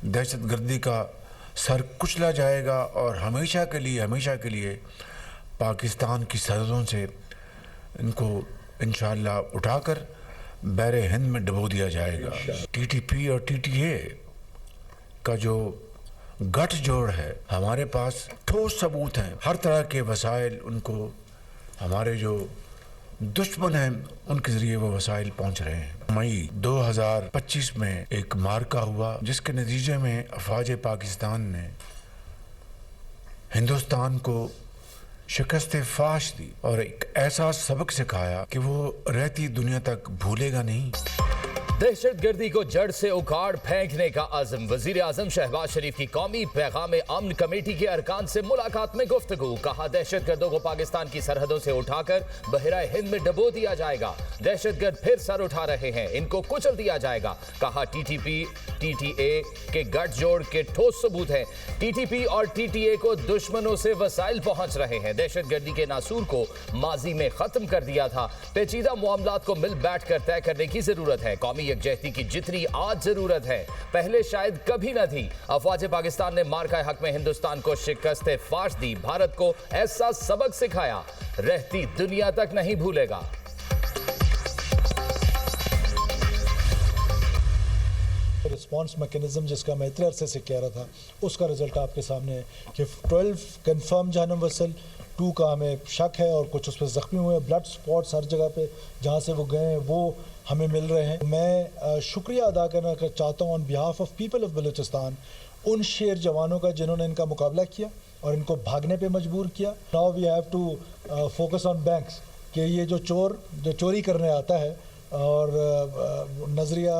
दहशतगर्दी का सर कुचला जाएगा और हमेशा के लिए पाकिस्तान की सरहदों से इनको इंशाअल्लाह उठाकर बहरे हिंद में डुबो दिया जाएगा। टीटीपी और टीटीए का जो गठजोड़ है, हमारे पास ठोस सबूत हैं, हर तरह के वसाइल उनको हमारे जो दुश्मन हैं उनके ज़रिए वो वसाइल पहुंच रहे हैं। मई 2025 में एक मार्का हुआ जिसके नतीजे में अफवाज पाकिस्तान ने हिंदुस्तान को शिकस्त फाश दी और एक ऐसा सबक सिखाया कि वो रहती दुनिया तक भूलेगा नहीं। दहशतगर्दी को जड़ से उखाड़ फेंकने का अज़म। वज़ीर आज़म शहबाज शरीफ की कौमी पैगाम अमन कमेटी के अरकान से मुलाकात में गुफ्तगू। कहा दहशतगर्दों को पाकिस्तान की सरहदों से उठाकर बहराए हिंद में डुबो दिया जाएगा। दहशतगर्द फिर सर उठा रहे हैं, इनको कुचल दिया जाएगा। कहा टीटीपी टीटीए के गठजोड़ के ठोस सबूत हैं। टीटीपी और टीटीए को दुश्मनों से वसाइल पहुंच रहे हैं। दहशतगर्दी के नासूर को माजी में खत्म कर दिया था। पेचीदा मामलात को मिल बैठ कर तय करने की जरूरत है। कौमी यकजहती की जितनी आज जरूरत है पहले शायद कभी न थी। अफवाज पाकिस्तान ने मार्का हक में हिंदुस्तान को शिकस्त फाश दी, भारत को ऐसा सबक सिखाया रहती दुनिया तक नहीं भूलेगा। रिस्पॉन्स मैकेनिज्म जिसका मैं इतने अरसे से कह रहा था उसका रिजल्ट आपके सामने है कि 12 कंफर्म जहन्नुम वसल, 2 का हमें शक है और कुछ उस पर ज़ख्मी हुए। ब्लड स्पॉट्स हर जगह पे जहाँ से वो गए हैं वो हमें मिल रहे हैं। मैं शुक्रिया अदा करना चाहता हूँ on behalf of people of Balochistan उन शेर जवानों का जिन्होंने इनका मुकाबला किया और इनको भागने पे मजबूर किया। Now we have to focus on banks कि ये जो चोरी करने आता है और नज़रिया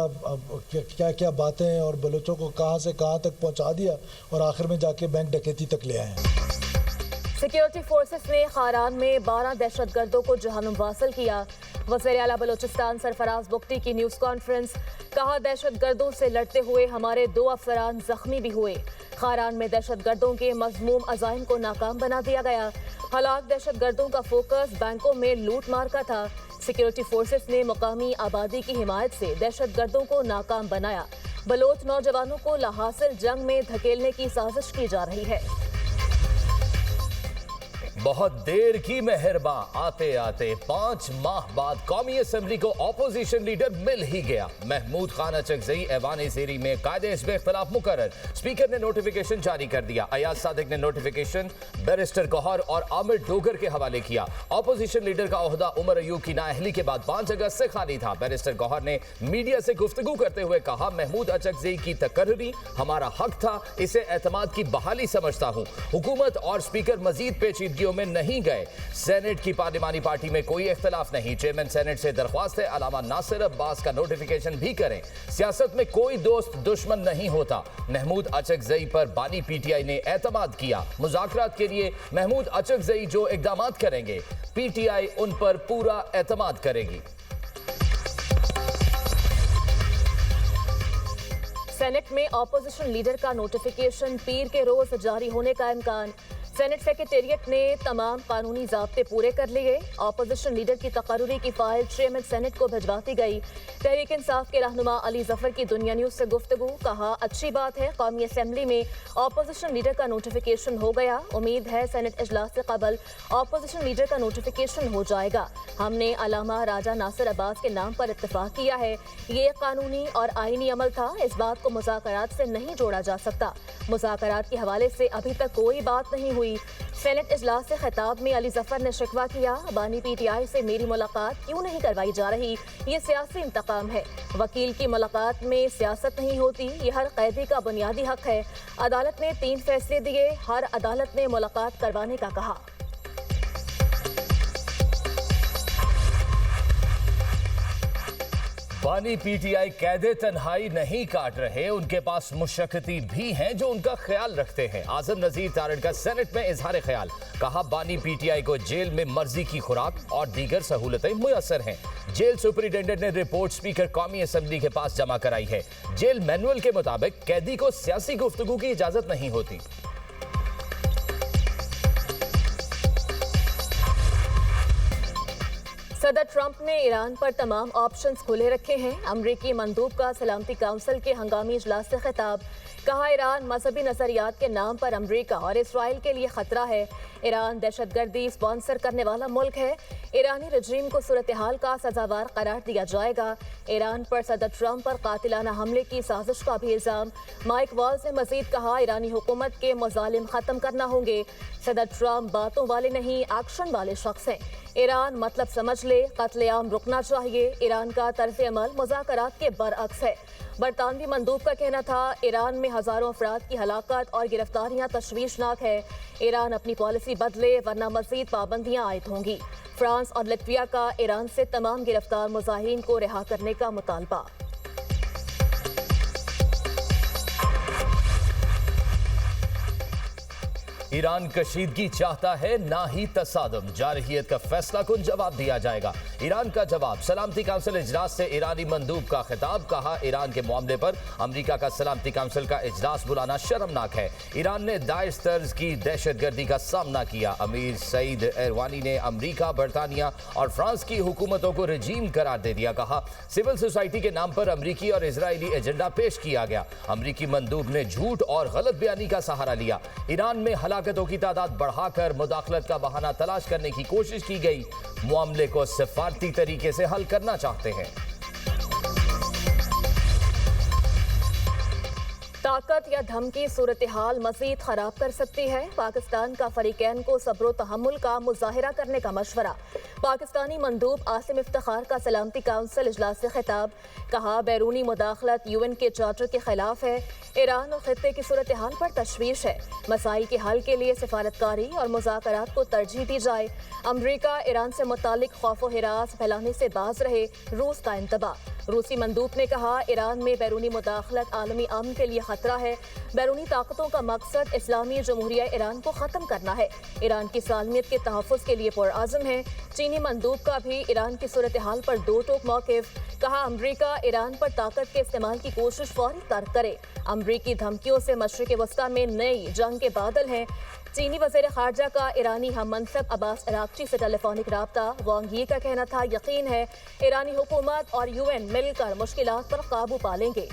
क्या क्या बातें और बलूचों को कहाँ से कहाँ तक पहुँचा दिया और आखिर में जाके बैंक डकैती तक ले आए हैं। सिक्योरिटी फोर्सेस ने खारान में 12 दहशतगर्दों को जहन्नुम वासिल किया। वज़ीर आला बलूचिस्तान सरफराज बुख्ती की न्यूज़ कॉन्फ्रेंस। कहा दहशतगर्दों से लड़ते हुए हमारे 2 अफसरान जख्मी भी हुए। खारान में दहशतगर्दों के मज़मूम अज़ाइम को नाकाम बना दिया गया। हलाक दहशतगर्दों का फोकस बैंकों में लूट मार का था। सिक्योरिटी फोर्सेस ने मुकामी आबादी की हिमायत से दहशतगर्दों को नाकाम बनाया। बलोच नौजवानों को लाहासिल जंग में धकेलने की साजिश की जा रही है। बहुत देर की मेहरबां, आते आते 5 माह बाद कौमी असम्बली को अपोजिशन लीडर मिल ही गया। महमूद खान अचकजई ऐवान ज़ेरी में कायदे हिस्ब इख्तिलाफ मुकर्रर। स्पीकर ने नोटिफिकेशन जारी कर दिया। अयाज सादिक ने नोटिफिकेशन बैरिस्टर गौहर और आमिर डोगर के हवाले किया। अपोजिशन लीडर का ओहदा उमर अयूब की नाअहली के बाद 5 अगस्त से खाली था। बैरिस्टर गौहर ने मीडिया से गुफ्तगू करते हुए कहा, महमूद अचकजई की तकर्री हमारा हक था, इसे एतमाद की बहाली समझता हूँ। हुकूमत और स्पीकर मजीद पेचीदगी में नहीं गए। सेनेट की पार्लिमानी पार्टी में कोई इख्तिलाफ नहीं। चेयरमैन सेनेट से दरख्वास्त है अलामा नासिर अब्बास का नोटिफिकेशन भी करें। सियासत में कोई दोस्त दुश्मन नहीं होता। महमूद अचकजई पर बानी पीटीआई ने एतमाद किया। मुज़ाकरात के लिए महमूद अचकजई जो इक़दामात करेंगे पीटीआई उन पर पूरा एतमाद करेगी। सेनेट में ऑपोजिशन लीडर का नोटिफिकेशन पीर के रोज जारी होने का इम्कान। सेनेट सेक्रेटेरिएट ने तमाम कानूनी ज़ाब्ते पूरे कर लिए। ऑपोजिशन लीडर की तकर्री की फाइल चेयरमैन सेनेट को भिजवा दी गई। तहरीक इंसाफ के रहनुमा अली जफर की दुनिया न्यूज़ से गुफ्तगू। कहा, अच्छी बात है कौमी असम्बली में ऑपोजिशन लीडर का नोटिफिकेशन हो गया। उम्मीद है सेनेट इजलास से कबल ऑपोजिशन लीडर का नोटिफिकेशन हो जाएगा। हमने अलामा राजा नासिर अब्बास के नाम पर इत्तेफाक किया है। ये कानूनी और आईनी अमल था, इस बात को मुज़ाकरात से नहीं जोड़ा जा सकता। मुज़ाकरात के हवाले से अभी तक कोई बात नहीं हुई। सेनेट इजलास से खिताब में अली जफर ने शिकवा किया, बानी पीटीआई से मेरी मुलाकात क्यों नहीं करवाई जा रही, ये सियासी इंतकाम है। वकील की मुलाकात में सियासत नहीं होती, ये हर कैदी का बुनियादी हक है। अदालत ने 3 फैसले दिए, हर अदालत ने मुलाकात करवाने का कहा। बानी पीटीआई कैदे तन्हाई नहीं काट रहे, उनके पास मुशक्कती भी हैं जो उनका ख्याल रखते हैं। आजम नजीर तारड़ का सेनेट में इजहार ख्याल। कहा, बानी पीटीआई को जेल में मर्जी की खुराक और दीगर सहूलतें मुयसर हैं। जेल सुपरिटेंडेंट ने रिपोर्ट स्पीकर कौमी असम्बली के पास जमा कराई है। जेल मैनुअल के मुताबिक कैदी को सियासी गुफ्तगू की इजाजत नहीं होती। सदर ट्रंप ने ईरान पर तमाम ऑप्शंस खुले रखे हैं। अमरीकी मंदूब का सलामती काउंसिल के हंगामी इजलास से खिताब। कहा, ईरान मजहबी नजरियात के नाम पर अमरीका और इसराइल के लिए खतरा है। ईरान दहशतगर्दी स्पॉन्सर करने वाला मुल्क है। ईरानी रजीम को सूरत हाल का सजावार करार दिया जाएगा। ईरान पर सदर ट्रंप पर कातिलाना हमले की साजिश का भी इल्जाम। माइक वाल्स ने मजीद कहा, ईरानी हुकूमत के मजालिम खत्म करना होंगे। सदर ट्रंप बातों वाले नहीं, एक्शन वाले शख्स हैं। ईरान मतलब समझ ले, कत्लेआम रुकना चाहिए। ईरान का तर्ज अमल मुज़ाकरात के बरअक्स है। बरतानवी मंदूब का कहना था, ईरान में हजारों अफराद की हलाकत और गिरफ्तारियां तशवीशनाक है। ईरान अपनी पॉलिसी बदले वरना मजीद पाबंदियां आयद होंगी। फ्रांस और लतविया का ईरान से तमाम गिरफ्तार मुजाहिरीन को रिहा करने का मुतालबा। ईरान कशीदगी चाहता है, ना ही तसादम। जारहियत का फैसला कुन जवाब दिया जाएगा। ईरान का जवाब। सलामती काउंसिल इजलास से ईरानी मंदूब का खिताब। कहा, ईरान के मामले पर अमरीका का सलामती काउंसिल का इजलास बुलाना शर्मनाक है। ईरान ने दाइश तर्ज की दहशतगर्दी का सामना किया। अमीर सईद एरवानी ने अमरीका, बरतानिया और फ्रांस की हुकूमतों को रजीम करार दे दिया। कहा, सिविल सोसाइटी के नाम पर अमरीकी और इजरायली एजेंडा पेश किया गया। अमरीकी मंदूब ने झूठ और गलत बयानी का सहारा लिया। ईरान में हलाकतों की तादाद बढ़ाकर मुदाखलत का बहाना तलाश करने की कोशिश की गई। मामले को सिफारती तरीके से हल करना चाहते हैं। ताकत या धमकी सूरत हाल मजीद खराब कर सकती है। पाकिस्तान का फरीकैन को सब्र तहम्मुल का मुजाहिरा करने का मशवरा। पाकिस्तानी मंदूब आसिम इफ्तिखार का सलामती काउंसिल इजलास से खिताब। कहा, बैरूनी मुदाखलत यूएन के चार्टर के खिलाफ है। ईरान और खित्ते की सूरत हाल पर तशवीश है। मसाइल के हल के लिए सिफारतकारी और मुज़ाकरात को तरजीह दी जाए। अमरीका ईरान से मुतालिक खौफ व हिरास फैलाने से बाज रहे। रूस का इंतबाह। रूसी मंदूब ने कहा, ईरान में बैरूनी मुदाखलत आलमी अमन के लिए खतरा है। बैरूनी ताकतों का मकसद इस्लामी जमहूरिया ईरान को ख़त्म करना है। ईरान की सालमियत के तहफ़्फ़ुज़ के लिए पुरआज़म है। चीनी मंदूब का भी ईरान की सूरत हाल पर दो टोक मौक़िफ़। कहा, अमरीका ईरान पर ताकत के इस्तेमाल की कोशिश फौरी तर्क करे। अमरीकी धमकियों से मशरिक़ वस्ता में नई जंग के बादल हैं। चीनी वज़ीर ख़ारजा का ईरानी हम मनसब अब्बास अराग़ची से टेलीफोनिक राब्ता। वांग यी का कहना था, यकीन है ईरानी हुकूमत और यूएन मिलकर मुश्किलात पर काबू पा लेंगे।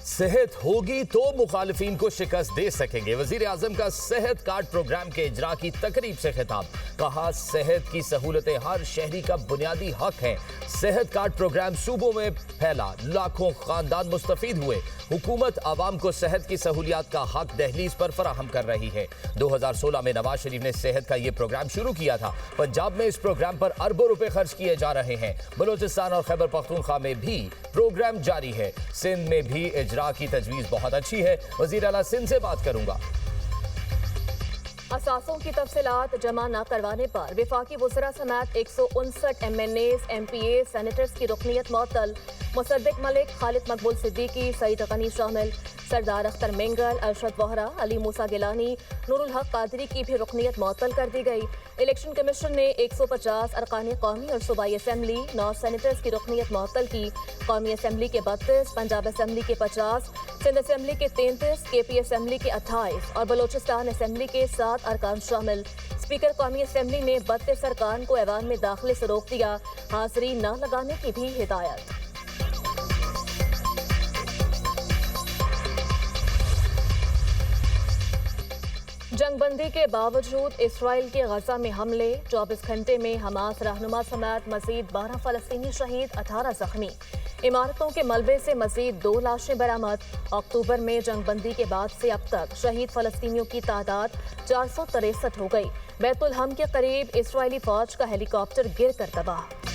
सेहत होगी तो मुखालिफिन को शिकस्त दे सकेंगे। वजीर आजम का सेहत कार्ड प्रोग्राम के इजरा की तकरीब से खिताब। कहा, सेहत की सहूलतें हर शहरी का बुनियादी हक हैं। सेहत कार्ड प्रोग्राम सूबों में फैला, लाखों खानदान मुस्तफीद हुए। हुकूमत आवाम को सेहत की सहूलियात का हक दहलीज पर फराहम कर रही है। 2016 में नवाज शरीफ ने सेहत का ये प्रोग्राम शुरू किया था। पंजाब में इस प्रोग्राम पर अरबों रुपए खर्च किए जा रहे हैं। बलोचिस्तान और खैबर पख्तूनख्वा में भी प्रोग्राम जारी है। सिंध में भी इजरा की तजवीज़ बहुत अच्छी है। वज़ीर आला सिंध से बात करूंगा। असासों की तफसीलात जमा न करवाने पर वफाकी वज़रा समेत 159 MNAs, MPA, सेनेटर्स की रुकनीत मअतल। मुसद्दिक मलिक, खालिद मकबूल सिद्दीकी, सईद गनी शामिल। सरदार अख्तर मेंगल, अरशद वोहरा, अली मूसा गिलानी, नूरुल हक कादरी की भी रुकनीत मअतल कर दी गई। इलेक्शन कमीशन ने 150 अरकान कौमी और सूबाई असम्बली, 9 सेनेटर्स की रुकनीत मअतल की। कौमी असम्बली के 32, पंजाब असम्बली के 50, सिंध असम्बली के 33, KP असम्बली के 28 और बलोचिस्तान असम्बली के 7 अरकान शामिल। स्पीकर कौमी असम्बली ने 32 अरकान को ऐवान में दाखिले से रोक दिया। हाजिरी न लगाने की भी हिदायत। जंगबंदी के बावजूद इसराइल के गजा में हमले। 24 घंटे में हमास रहनुमा समेत मजीद 12 फलस्तीनी शहीद, 18 जख्मी। इमारतों के मलबे से मजीद 2 लाशें बरामद। अक्टूबर में जंगबंदी के बाद से अब तक शहीद फलस्तीनियों की तादाद 463 हो गई। बैतुल हम के करीब इसराइली फौज का हेलीकॉप्टर गिर कर तबाह।